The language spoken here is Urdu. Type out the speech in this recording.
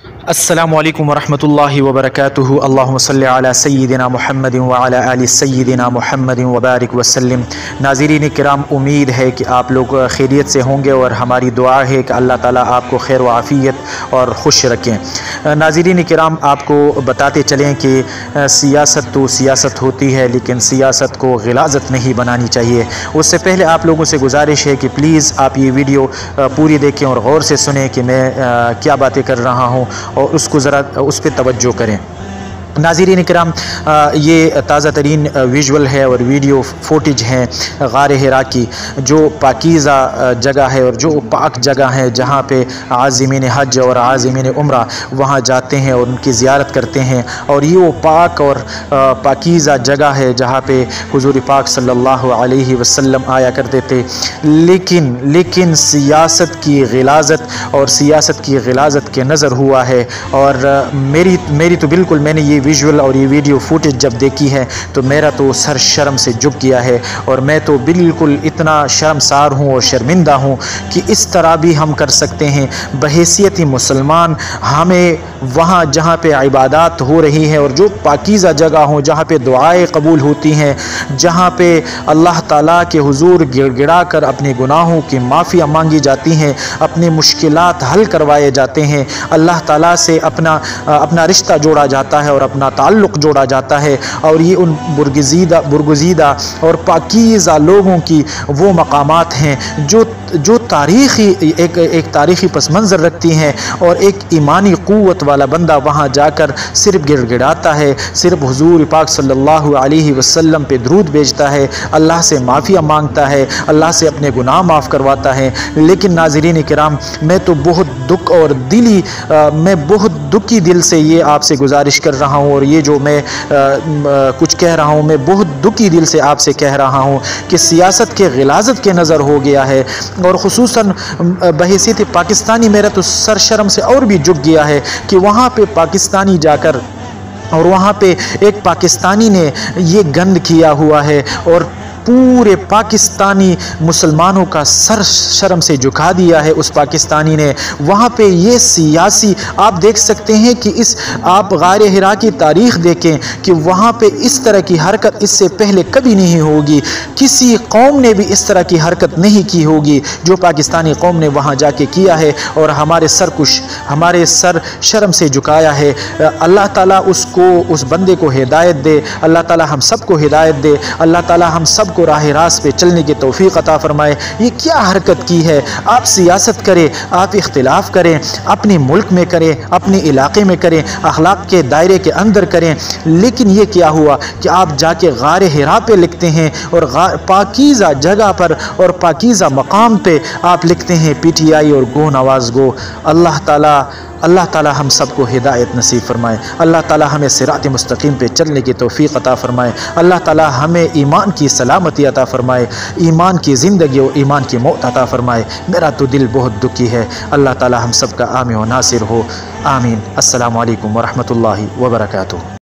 السلام علیکم ورحمۃ اللہ وبرکاتہ۔ اللہم صلی علی سیدنا محمد وعلی آل سیدنا محمد وبارک وسلم۔ ناظرین کرام، امید ہے کہ آپ لوگ خیریت سے ہوں گے اور ہماری دعا ہے کہ اللہ تعالیٰ آپ کو خیر و عافیت اور خوش رکھیں۔ ناظرین کرام، آپ کو بتاتے چلیں کہ سیاست تو سیاست ہوتی ہے، لیکن سیاست کو غلاظت نہیں بنانی چاہیے۔ اس سے پہلے آپ لوگوں سے گزارش ہے کہ پلیز آپ یہ ویڈیو پوری دیکھیں اور غور سے سنیں کہ میں کیا باتیں کر رہا ہوں، اور اس کو ذرا اس پہ توجہ کریں۔ ناظرین کرام، یہ تازہ ترین ویژول ہے اور ویڈیو فوٹیج ہیں غار حرا کی، جو پاکیزہ جگہ ہے اور جو پاک جگہ ہے، جہاں پہ عازمین حج اور عازمین عمرہ وہاں جاتے ہیں اور ان کی زیارت کرتے ہیں، اور یہ وہ پاک اور پاکیزہ جگہ ہے جہاں پہ حضور پاک صلی اللہ علیہ وسلم آیا کرتے تھے۔ لیکن سیاست کی غلاظت اور سیاست کی غلاظت کے نظر ہوا ہے، اور میری تو بالکل، میں نے یہ ویژول اور یہ ویڈیو فوٹیج جب دیکھی ہے تو میرا تو سر شرم سے جھک گیا ہے، اور میں تو بالکل اتنا شرمسار ہوں اور شرمندہ ہوں کہ اس طرح بھی ہم کر سکتے ہیں۔ بحیثیت مسلمان ہمیں وہاں جہاں پہ عبادات ہو رہی ہیں اور جو پاکیزہ جگہ ہوں، جہاں پہ دعائیں قبول ہوتی ہیں، جہاں پہ اللہ تعالیٰ کے حضور گڑ گڑا کر اپنے گناہوں کی معافیاں مانگی جاتی ہیں، اپنے مشکلات حل کروائے جاتے ہیں، اللہ تعالیٰ سے اپنا رشتہ جوڑا جاتا ہے اور اپنا تعلق جوڑا جاتا ہے، اور یہ ان برگزیدہ اور پاکیزہ لوگوں کی وہ مقامات ہیں جو تاریخی ایک تاریخی پس منظر رکھتی ہیں، اور ایک ایمانی قوت والا بندہ وہاں جا کر صرف گڑ گڑاتا ہے، صرف حضور پاک صلی اللہ علیہ وسلم پہ درود بھیجتا ہے، اللہ سے معافیاں مانگتا ہے، اللہ سے اپنے گناہ معاف کرواتا ہے۔ لیکن ناظرین کرام، میں تو بہت دکھی دل سے یہ آپ سے گزارش کر رہا ہوں، اور یہ جو میں کچھ کہہ رہا ہوں، میں بہت دکھی دل سے آپ سے کہہ رہا ہوں کہ سیاست کے غلاظت کے نظر ہو گیا ہے، اور خصوصاً بحیثیت پاکستانی میرا تو سر شرم سے اور بھی جھک گیا ہے کہ وہاں پہ پاکستانی جا کر، اور وہاں پہ ایک پاکستانی نے یہ گند کیا ہوا ہے اور پورے پاکستانی مسلمانوں کا سر شرم سے جھکا دیا ہے۔ اس پاکستانی نے وہاں پہ یہ سیاسی، آپ دیکھ سکتے ہیں کہ آپ غار حرا کی تاریخ دیکھیں کہ وہاں پہ اس طرح کی حرکت اس سے پہلے کبھی نہیں ہوگی، کسی قوم نے بھی اس طرح کی حرکت نہیں کی ہوگی جو پاکستانی قوم نے وہاں جا کے کیا ہے، اور ہمارے سر شرم سے جھکایا ہے۔ اللہ تعالیٰ اس بندے کو ہدایت دے، اللہ تعالیٰ ہم سب کو ہدایت دے، اللہ تعالیٰ ہم سب کو راہ راست پہ چلنے کی توفیق عطا فرمائے۔ یہ کیا حرکت کی ہے؟ آپ سیاست کریں، آپ اختلاف کریں، اپنے ملک میں کریں، اپنے علاقے میں کریں، اخلاق کے دائرے کے اندر کریں، لیکن یہ کیا ہوا کہ آپ جا کے غار حرا پہ لکھتے ہیں، اور پاکیزہ جگہ پر اور پاکیزہ مقام پہ آپ لکھتے ہیں پی ٹی آئی اور گو نواز گو۔ اللہ تعالیٰ ہم سب کو ہدایت نصیب فرمائے، اللہ تعالیٰ ہمیں صراط مستقیم پہ چلنے کی توفیق عطا فرمائے، اللہ تعالیٰ ہمیں ایمان کی سلامتی عطا فرمائے، ایمان کی زندگی اور ایمان کی موت عطا فرمائے۔ میرا تو دل بہت دکھی ہے، اللہ تعالیٰ ہم سب کا عام و ناصر ہو، آمین۔ السلام علیکم ورحمۃ اللہ وبرکاتہ۔